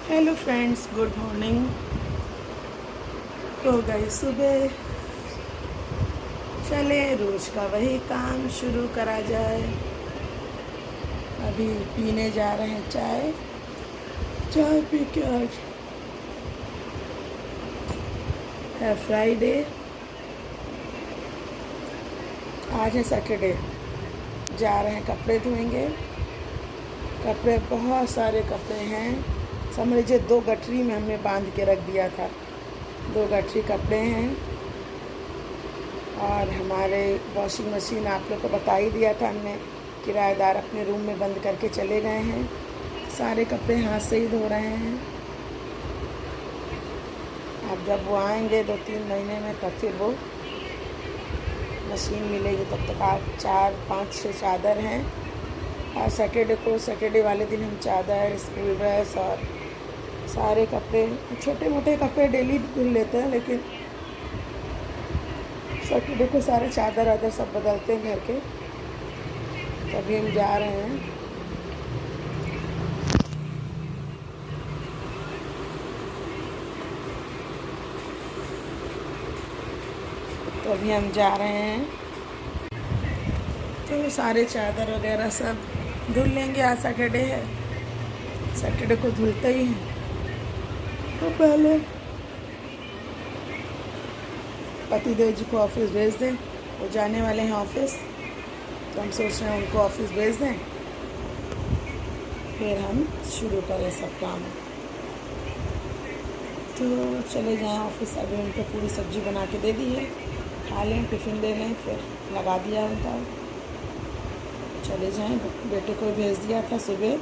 Hello friends, good morning. तो गई सुबह, चले रोज़ का वही काम शुरू करा जाए। अभी पीने जा रहे हैं चाय। चाय पी के आज है फ्राइडे, आज है सैटरडे। जा रहे हैं कपड़े धोएंगे। कपड़े बहुत सारे कपड़े हैं, समझ लीजिए 2 गठरी में हमने बांध के रख दिया था। 2 गठरी कपड़े हैं। और हमारे वॉशिंग मशीन आप लोग को बता ही दिया था हमने, किराएदार अपने रूम में बंद करके चले गए हैं। सारे कपड़े हाथ से ही धो रहे हैं। अब जब वो आएंगे 2-3 महीने में तब फिर वो मशीन मिलेगी। तब तक आज 4-5-6 चादर हैं। और सैटरडे वाले दिन हम चादर, स्कूल ड्रेस और सारे कपड़े, छोटे मोटे कपड़े डेली धुल लेते हैं, लेकिन सैटरडे को सारे चादर वादर सब बदलते हैं घर के। तभी हम जा रहे हैं। तो अभी हम जा रहे हैं, तो सारे चादर वगैरह सब धुल लेंगे। आज सैटरडे है, सैटरडे को धुलते ही हैं। तो पहले पतिदेव जी को ऑफिस भेज दें, वो जाने वाले हैं ऑफिस। तो हम सोच रहे हैं उनको ऑफिस भेज दें, फिर हम शुरू करें सब काम। तो चले जाएं ऑफिस। अभी उनको पूरी सब्जी बना के दे दी है, खा लें, टिफ़िन दे लें, फिर लगा दिया उनका। चले जाएं। बेटे को भेज दिया था, सुबह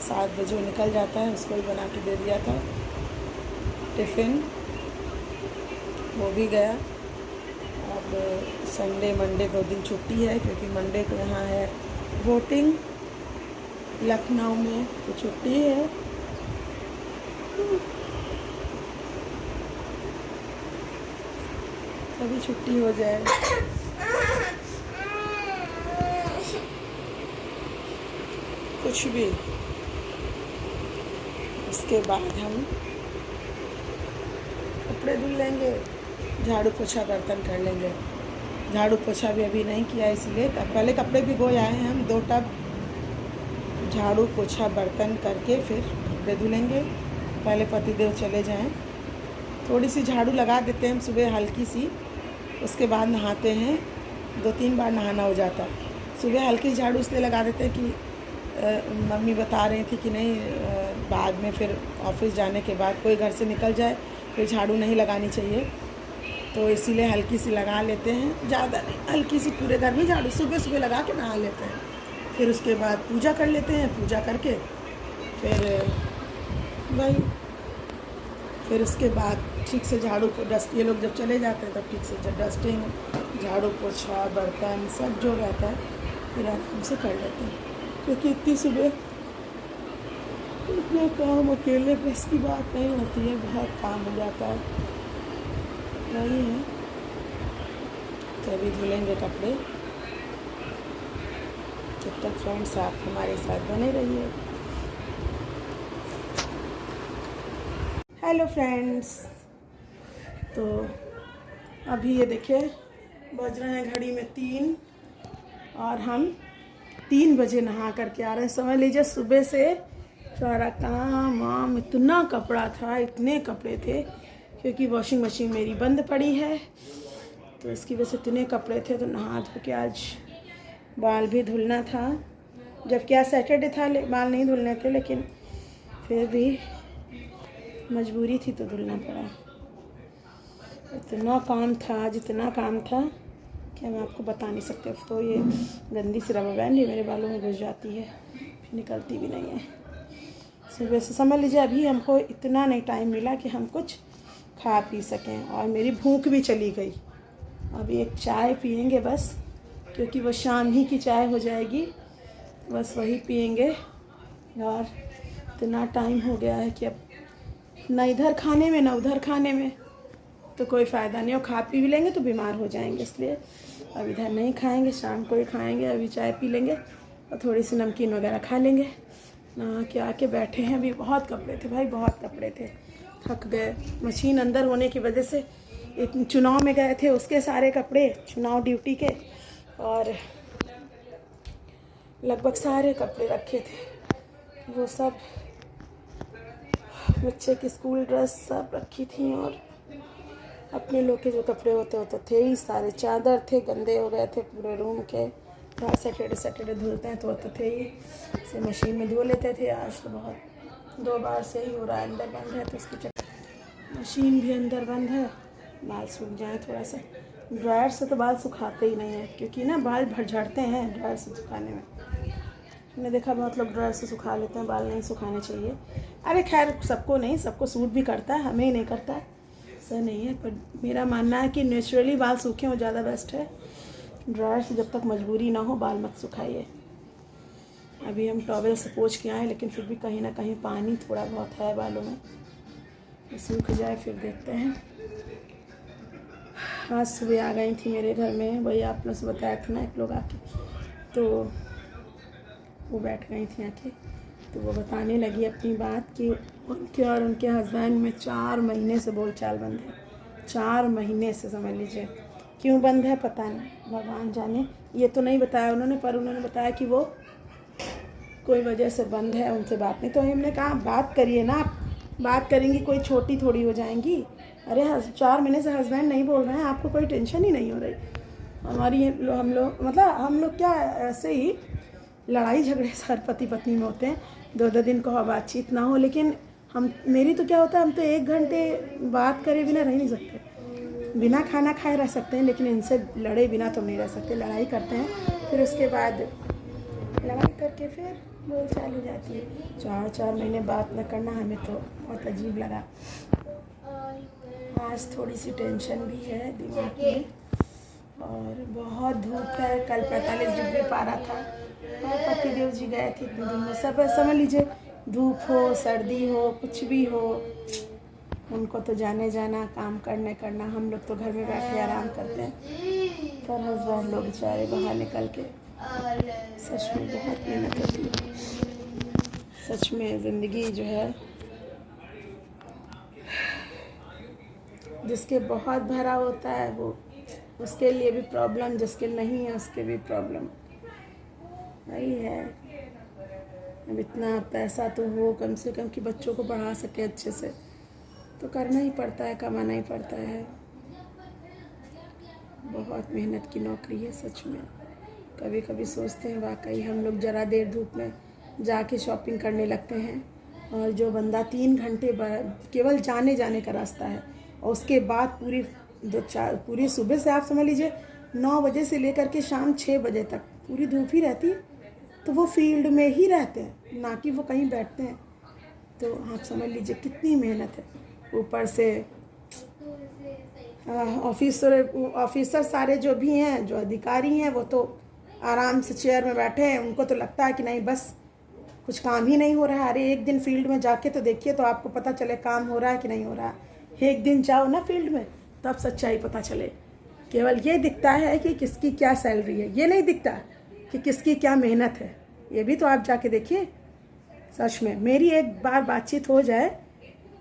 7 बजे वो निकल जाता है, उसको भी बना के दे दिया था टिफ़िन, वो भी गया। अब संडे मंडे 2 दिन छुट्टी है, क्योंकि मंडे को यहाँ है वोटिंग लखनऊ में, तो छुट्टी है। अभी छुट्टी हो जाए। कुछ भी, उसके बाद हम कपड़े धुल लेंगे, झाड़ू पोछा बर्तन कर लेंगे। झाड़ू पोछा भी अभी नहीं किया, इसलिए पहले कपड़े भिगोए आए हैं हम। 2 टब झाड़ू पोछा बर्तन करके फिर कपड़े धुलेंगे। पहले पतिदेव चले जाएं, थोड़ी सी झाड़ू लगा देते हैं हम सुबह, हल्की सी। उसके बाद नहाते हैं, 2-3 बार नहाना हो जाता है। सुबह हल्की झाड़ू इसलिए लगा देते हैं कि मम्मी बता रही थी कि नहीं, बाद में फिर ऑफिस जाने के बाद कोई घर से निकल जाए फिर झाड़ू नहीं लगानी चाहिए, तो इसीलिए हल्की सी लगा लेते हैं। ज़्यादा नहीं, हल्की सी पूरे घर में झाड़ू सुबह सुबह लगा के नहा लेते हैं। फिर उसके बाद पूजा कर लेते हैं। पूजा करके फिर वही, फिर उसके बाद ठीक से झाड़ू को डस्ट, ये लोग जब चले जाते हैं तब ठीक से डस्टिंग, झाड़ू पोछा बर्तन सब जो रहता है फिर आराम से कर लेते हैं, क्योंकि इतनी सुबह इतना काम अकेले बस की बात नहीं होती है, बहुत काम हो जाता है। वही है। तो अभी धुलेंगे कपड़े। जब तक फ्रेंड्स आप हमारे साथ बने रहिए। हेलो फ्रेंड्स, तो अभी ये देखिए बज रहे हैं घड़ी में 3, और हम 3 बजे नहा करके आ रहे हैं। समझ लीजिए सुबह से सारा काम वाम, इतना कपड़ा था, इतने कपड़े थे, क्योंकि वॉशिंग मशीन मेरी बंद पड़ी है, तो इसकी वजह से इतने कपड़े थे। तो नहा धो के आज बाल भी धुलना था, जबकि आज सैटरडे था, बाल नहीं धुलने थे, लेकिन फिर भी मजबूरी थी तो धुलना पड़ा। इतना काम था, जितना काम था कि मैं आपको बता नहीं सकते। तो ये गंदी सी रबर बैंड ही मेरे बालों में घुस जाती है, फिर निकलती भी नहीं है। सुबह से समझ लीजिए अभी हमको इतना नहीं टाइम मिला कि हम कुछ खा पी सकें, और मेरी भूख भी चली गई। अभी एक चाय पियेंगे बस, क्योंकि वो शाम ही की चाय हो जाएगी, बस वही पियेंगे। और इतना टाइम हो गया है कि अब ना इधर खाने में ना उधर खाने में, तो कोई फ़ायदा नहीं। और खा पी भी लेंगे तो बीमार हो जाएंगे, इसलिए अब इधर नहीं खाएंगे, शाम को ही खाएंगे। अभी चाय पी लेंगे और थोड़ी सी नमकीन वगैरह खा लेंगे, नहा के आके बैठे हैं। अभी बहुत कपड़े थे भाई, बहुत कपड़े थे, थक गए। मशीन अंदर होने की वजह से, चुनाव में गए थे उसके सारे कपड़े, चुनाव ड्यूटी के, और लगभग सारे कपड़े रखे थे, वो सब बच्चे की स्कूल ड्रेस सब रखी थी, और अपने लोग के जो कपड़े होते होते थे ही सारे, चादर थे गंदे हो गए थे पूरे रूम के, हर सैटरडे धुलते हैं तो थे ही, से मशीन में धो लेते थे। आज तो बहुत 2 बार से ही हो रहा है, अंदर बंद है तो उसकी चक्कर, मशीन भी अंदर बंद है। बाल सूख जाए थोड़ा सा, ड्रायर से तो बाल सुखाते ही नहीं है, क्योंकि ना बाल भर झड़ते हैं ड्रायर से सुखाने में। मैंने देखा बहुत लोग ड्रायर से सुखा लेते हैं, बाल नहीं सुखाने चाहिए। अरे खैर सबको नहीं, सबको सूट भी करता है, हमें ही नहीं करता है, ऐसा नहीं है। पर मेरा मानना है कि नेचुरली बाल सूखें वो ज़्यादा बेस्ट है। ड्रायर से जब तक मजबूरी ना हो बाल मत सुखाइए। अभी हम टॉवेल से पोंछ के आए, लेकिन फिर भी कहीं ना कहीं पानी थोड़ा बहुत है बालों में, सूख जाए फिर देखते हैं। आज सुबह आ गई थी मेरे घर में, वही आप लोग से बताया था ना, एक लोग आके, तो वो बैठ गई थी आके, तो वो बताने लगी अपनी बात कि उनके और उनके हस्बैंड में 4 महीने से बोलचाल बंद है। 4 महीने से, समझ लीजिए। क्यों बंद है पता नहीं, भगवान जाने, ये तो नहीं बताया उन्होंने, पर उन्होंने बताया कि वो कोई वजह से बंद है, उनसे बात नहीं। तो हमने कहा बात करिए ना, आप बात करेंगी कोई छोटी थोड़ी हो जाएंगी। अरे 4 महीने से हस्बैंड नहीं बोल रहे हैं, आपको कोई टेंशन ही नहीं हो रही। हम लोग मतलब हम लोग क्या, ऐसे ही लड़ाई झगड़े हर पति पत्नी में होते हैं, 2-2 दिन को बातचीत ना हो, लेकिन मेरी तो क्या होता है, हम तो 1 घंटे बात करे बिना रह नहीं सकते, बिना खाना खाए रह सकते हैं, लेकिन इनसे लड़े बिना तो नहीं रह सकते। लड़ाई करते हैं, फिर उसके बाद लड़ाई करके फिर बोलचाल हो जाती है। 4 महीने बात न करना हमें तो बहुत अजीब लगा। आज थोड़ी सी टेंशन भी है दिमाग में, और बहुत धूप है। कल 45 डिग्री पारा था, और पतिदेव जी गए थे इतने दिन में। सब समझ लीजिए, धूप हो सर्दी हो कुछ भी हो, उनको तो जाने जाना, काम करना। हम लोग तो घर में बैठे आराम करते हैं, पर हस्बैंड लोग बेचारे बाहर निकल के सच में बहुत मेहनत होती है। सच में ज़िंदगी जो है, जिसके बहुत भरा होता है वो, उसके लिए भी प्रॉब्लम, जिसके नहीं है उसके भी प्रॉब्लम, वही है। अब इतना पैसा तो हो कम से कम कि बच्चों को पढ़ा सके अच्छे से, तो करना ही पड़ता है, कमाना ही पड़ता है। बहुत मेहनत की नौकरी है सच में। कभी कभी सोचते हैं वाकई हम लोग ज़रा देर धूप में जाके शॉपिंग करने लगते हैं, और जो बंदा 3 घंटे केवल जाने का रास्ता है, और उसके बाद पूरी सुबह से आप समझ लीजिए 9 बजे से लेकर के शाम 6 बजे तक पूरी धूप ही रहती है, तो वो फील्ड में ही रहते हैं, ना कि वो कहीं बैठते हैं। तो आप समझ लीजिए कितनी मेहनत है। ऊपर से ऑफिसर सारे जो भी हैं, जो अधिकारी हैं, वो तो आराम से चेयर में बैठे हैं। उनको तो लगता है कि नहीं बस कुछ काम ही नहीं हो रहा है। अरे 1 दिन फील्ड में जाके तो देखिए, तो आपको पता चले काम हो रहा है कि नहीं हो रहा है। 1 दिन जाओ ना फील्ड में, तब सच्चाई पता चले। केवल ये दिखता है कि किसकी क्या सैलरी है, ये नहीं दिखता कि किसकी क्या मेहनत है। ये भी तो आप जाके देखिए। सच में मेरी एक बार बातचीत हो जाए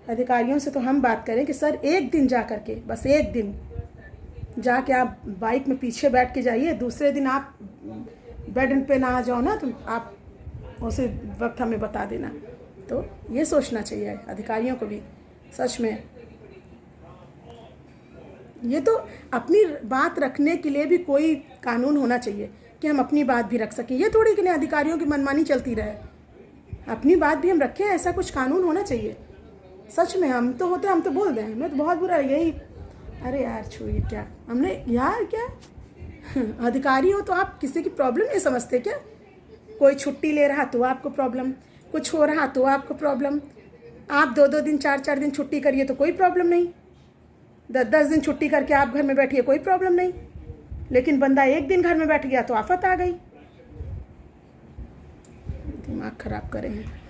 अधिकारियों से, तो हम बात करें कि सर 1 दिन जा करके, बस 1 दिन जाके आप बाइक में पीछे बैठ के जाइए, दूसरे दिन आप बेड पे ना आ जाओ ना, तो आप उसी वक्त हमें बता देना। तो ये सोचना चाहिए अधिकारियों को भी। सच में ये तो अपनी बात रखने के लिए भी कोई कानून होना चाहिए कि हम अपनी बात भी रख सकें। ये थोड़ी कि नहीं अधिकारियों की मनमानी चलती रहे, अपनी बात भी हम रखें, ऐसा कुछ कानून होना चाहिए। सच में हम तो होते, हम तो बोल दें, मैं तो बहुत बुरा यही, अरे यार छोड़िए, क्या हमने यार क्या अधिकारी हो तो आप किसी की प्रॉब्लम नहीं समझते क्या? कोई छुट्टी ले रहा तो आपको प्रॉब्लम, कुछ हो रहा तो आपको प्रॉब्लम। आप 2-2 दिन 4-4 दिन छुट्टी करिए तो कोई प्रॉब्लम नहीं, 10-10 दिन छुट्टी करके आप घर में बैठिए कोई प्रॉब्लम नहीं। लेकिन बंदा 1 दिन घर में बैठ गया तो आफत आ गई। दिमाग खराब करे हैं,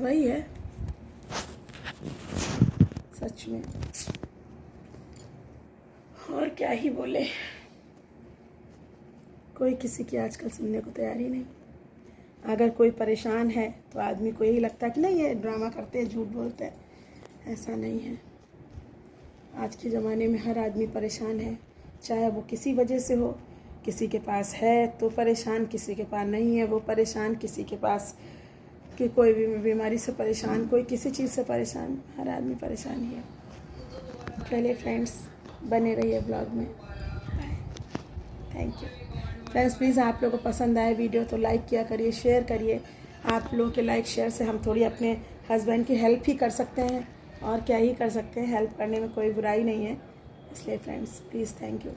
वही है सच में। और क्या ही बोले, कोई किसी की आजकल सुनने को तैयार ही नहीं। अगर कोई परेशान है तो आदमी को यही लगता है कि नहीं ये ड्रामा करते हैं, झूठ बोलते हैं। ऐसा नहीं है। आज के ज़माने में हर आदमी परेशान है, चाहे वो किसी वजह से हो। किसी के पास है तो परेशान, किसी के पास नहीं है वो परेशान, किसी के पास कि कोई भी बीमारी से परेशान, कोई किसी चीज़ से परेशान, हर आदमी परेशान ही है। चलिए फ्रेंड्स, बने रहिए ब्लॉग में। Bye, thank you friends. Please आप लोगों को पसंद आए वीडियो तो लाइक किया करिए, शेयर करिए। आप लोगों के लाइक शेयर से हम थोड़ी अपने हस्बैंड की हेल्प ही कर सकते हैं, और क्या ही कर सकते हैं। हेल्प करने में कोई बुराई नहीं है। इसलिए फ्रेंड्स प्लीज़, थैंक यू।